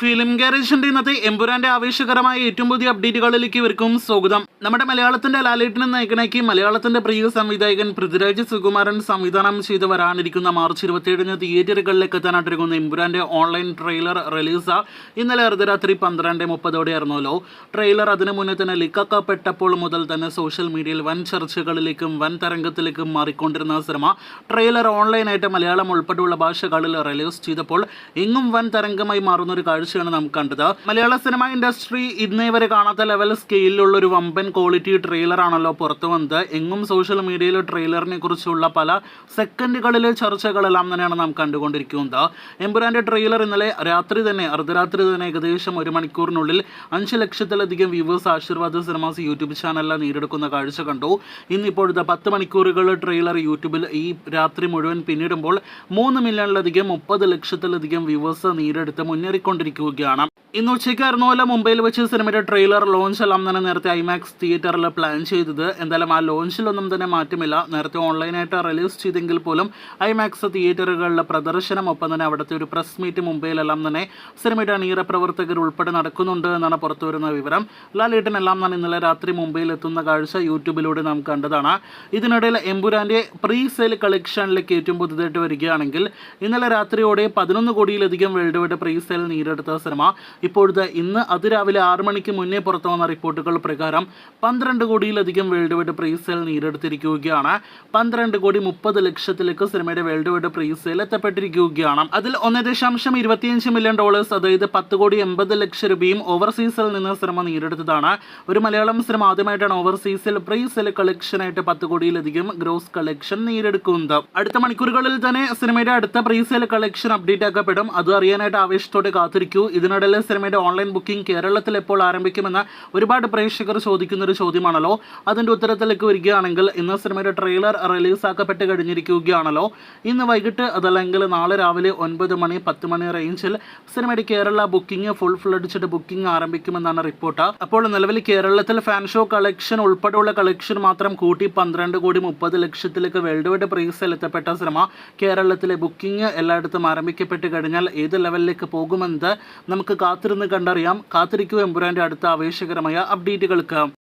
Film ഗാരേജിന്റെ ഇന്നത്തെ എമ്പുരാന്റെ ആവേശകരമായ ഏറ്റവും പുതിയ അപ്ഡേറ്റുകളിലേക്ക് ഇവർക്കും സ്വാഗതം. നമ്മുടെ മലയാളത്തിന്റെ ലാലേട്ടനെ നയിക്കണേക്ക് മലയാളത്തിന്റെ പ്രിയ സംവിധായകൻ പൃഥ്വിരാജ് സുകുമാരൻ സംവിധാനം ചെയ്ത് വരാനിരിക്കുന്ന മാർച്ച് 27 തിയേറ്ററുകളിലേക്ക് എത്താനായിട്ടിരിക്കുന്ന എമ്പുരാന്റെ ഓൺലൈൻ ട്രെയിലർ റിലീസ് ഇന്നലെ അർദ്ധരാത്രി 12:30 ട്രെയിലർ അതിനു മുന്നേ തന്നെ ലീക്കാക്കപ്പെട്ടപ്പോൾ മുതൽ തന്നെ സോഷ്യൽ മീഡിയയിൽ വൻ ചർച്ചകളിലേക്കും വൻ തരംഗത്തിലേക്കും മാറിക്കൊണ്ടിരുന്ന സിനിമ ട്രെയിലർ ഓൺലൈനായിട്ട് മലയാളം ഉൾപ്പെടെയുള്ള ഭാഷകളിൽ റിലീസ് ചെയ്തപ്പോൾ എങ്ങും വൻ തരംഗമായി മാറുന്ന ഒരു കാഴ്ചയാണ് നാം കണ്ടത്. മലയാള സിനിമ ഇൻഡസ്ട്രി ഇന്നേ വരെ കാണാത്ത ലെവൽ സ്കെയിലുള്ള ഒരു വമ്പൻ ക്വാളിറ്റി ട്രെയിലർ ആണല്ലോ പുറത്തു വന്നത്. എങ്ങും സോഷ്യൽ മീഡിയയിൽ ട്രെയിലറിനെ കുറിച്ചുള്ള പല സെക്കൻഡുകളിലെ ചർച്ചകളെല്ലാം തന്നെയാണ് നാം കണ്ടുകൊണ്ടിരിക്കുന്നത്. എമ്പുരാന്റെ ട്രെയിലർ ഇന്നലെ അർദ്ധരാത്രി തന്നെ ഏകദേശം 1 മണിക്കൂറിനുള്ളിൽ 5 ലക്ഷത്തിലധികം വ്യൂവേഴ്സ് ആശീർവാദ് സിനിമാസ് യൂട്യൂബ് ചാനലിൽ നേടിയെടുക്കുന്ന കാഴ്ച കണ്ടു. ഇന്നിപ്പോഴത്തെ 10 മണിക്കൂറുകൾ ട്രെയിലർ യൂട്യൂബിൽ ഈ രാത്രി മുഴുവൻ പിന്നിടുമ്പോൾ 3 മില്യണിലധികം 30 ലക്ഷത്തിലധികം വ്യൂവേഴ്സ് നേടിയെടുത്ത് മുന്നേറിക്കൊണ്ടിരിക്കുകയാണ്. ഇന്ന് ഉച്ചയ്ക്കായിരുന്നല്ലോ മുംബൈയിൽ വെച്ച് സിനിമയുടെ ട്രെയിലർ ലോഞ്ച് എല്ലാം തന്നെ നേരത്തെ ഐമാക്സ് തിയേറ്ററിൽ പ്ലാൻ ചെയ്തത്. എന്തായാലും ആ ലോഞ്ചിലൊന്നും തന്നെ മാറ്റമില്ല. നേരത്തെ ഓൺലൈനായിട്ട് റിലീസ് ചെയ്തെങ്കിൽ പോലും ഐമാക്സ് തിയേറ്ററുകളിലെ പ്രദർശനം ഒപ്പം തന്നെ അവിടുത്തെ ഒരു പ്രസ് മീറ്റ് മുംബൈയിലെല്ലാം തന്നെ സിനിമയുടെ അണിയറ പ്രവർത്തകർ ഉൾപ്പെടെ നടക്കുന്നുണ്ട് എന്നാണ് പുറത്തു വരുന്ന വിവരം. ലാലേട്ടനെല്ലാം തന്നെ ഇന്നലെ രാത്രി മുംബൈയിൽ എത്തുന്ന കാഴ്ച യൂട്യൂബിലൂടെ നാം കണ്ടതാണ്. ഇതിനിടയിൽ എമ്പുരാന്റെ പ്രീ സെയിൽ കളക്ഷനിലേക്ക് ഏറ്റവും പുതുതായിട്ട് വരികയാണെങ്കിൽ ഇന്നലെ രാത്രിയോടെ 11 കോടിയിലധികം വേൾഡ് വൈഡ് പ്രീ സെയിൽ നേടിയെടുത്ത സിനിമ ഇപ്പോഴത്തെ ഇന്ന് അതിരാവിലെ 6 മണിക്ക് മുന്നേ പുറത്തു വന്ന റിപ്പോർട്ടുകൾ പ്രകാരം 12 കോടിയിലധികം വേൾഡ് വൈഡ് പ്രീ സെയിൽ നേടിയെടുത്തിരിക്കുകയാണ്. 12 കോടി 30 ലക്ഷത്തിലേക്ക് സിനിമയുടെ വേൾഡ് വൈഡ് പ്രീ സെയിൽ എത്തപ്പെട്ടിരിക്കുകയാണ്. അതിൽ $1.25 മില്യൺ, അതായത് 10 കോടി 80 ലക്ഷം രൂപയും ഓവർസീസിൽ നിന്ന് സിനിമ നേടിയെടുത്തതാണ്. ഒരു മലയാളം സിനിമ ആദ്യമായിട്ടാണ് ഓവർസീസിൽ പ്രീ സെയിൽ കളക്ഷനായിട്ട് 10 കോടിയിലധികം ഗ്രോസ് കളക്ഷൻ നേടിയെടുക്കുന്നത്. അടുത്ത മണിക്കൂറുകളിൽ തന്നെ സിനിമയുടെ അടുത്ത പ്രീ സെയിൽ കളക്ഷൻ അപ്ഡേറ്റ് ആക്കപ്പെടും. അത് അറിയാനായിട്ട് ആവേശത്തോടെ കാത്തിരിക്കൂ. ഇതിനിടയിൽ സിനിമയുടെ ഓൺലൈൻ ബുക്കിംഗ് കേരളത്തിൽ എപ്പോൾ ആരംഭിക്കുമെന്ന് ഒരുപാട് പ്രേക്ഷകർ ചോദിക്കുന്ന ഒരു ചോദ്യമാണല്ലോ. അതിന്റെ ഉത്തരത്തിലേക്ക് വരികയാണെങ്കിൽ ഇന്ന് സിനിമയുടെ ട്രെയിലർ റിലീസാക്കപ്പെട്ട് കഴിഞ്ഞിരിക്കുകയാണല്ലോ. ഇന്ന് വൈകിട്ട് അതല്ലെങ്കിൽ നാളെ രാവിലെ 9 മണി 10 മണി റേഞ്ചിൽ സിനിമയുടെ Kerala booking full fledged booking ആരംഭിക്കുമെന്നാണ് റിപ്പോർട്ട്. അപ്പോൾ നിലവിൽ കേരളത്തിൽ ഫാൻ ഷോ കളക്ഷൻ ഉൾപ്പെടെയുള്ള കളക്ഷൻ മാത്രം കൂട്ടി 12 കോടി 30 ലക്ഷത്തിലേക്ക് വേൾഡ് വൈഡ് പ്രീ സെയിൽ എത്തപ്പെട്ട സിനിമ കേരളത്തിലെ ബുക്കിംഗ് എല്ലായിടത്തും ആരംഭിക്കപ്പെട്ട് കഴിഞ്ഞാൽ ഏത് ലെവലിലേക്ക് പോകുമെന്ന് നമുക്ക് കാത്തിരുന്ന് കണ്ടറിയാം. കാത്തിരിക്കൂ എമ്പുരാന്റെ അടുത്ത ആവേശകരമായ അപ്ഡേറ്റുകൾക്ക്.